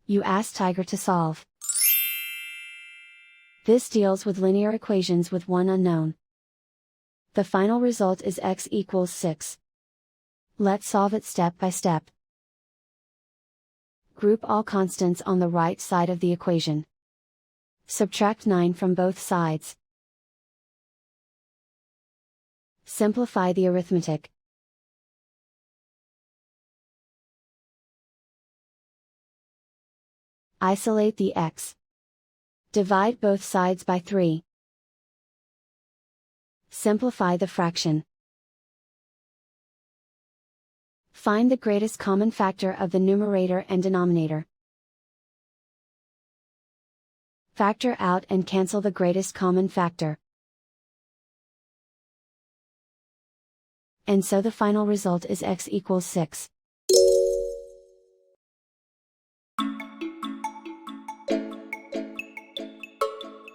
You ask Tiger to solve. This deals with linear equations with one unknown. The final result is x equals 6. Let's solve it step by step. Group all constants on the right side of the equation. Subtract 9 from both sides. Simplify the arithmetic. Isolate the x. Divide both sides by 3. Simplify the fraction. Find the greatest common factor of the numerator and denominator. Factor out and cancel the greatest common factor. And so the final result is x equals 6.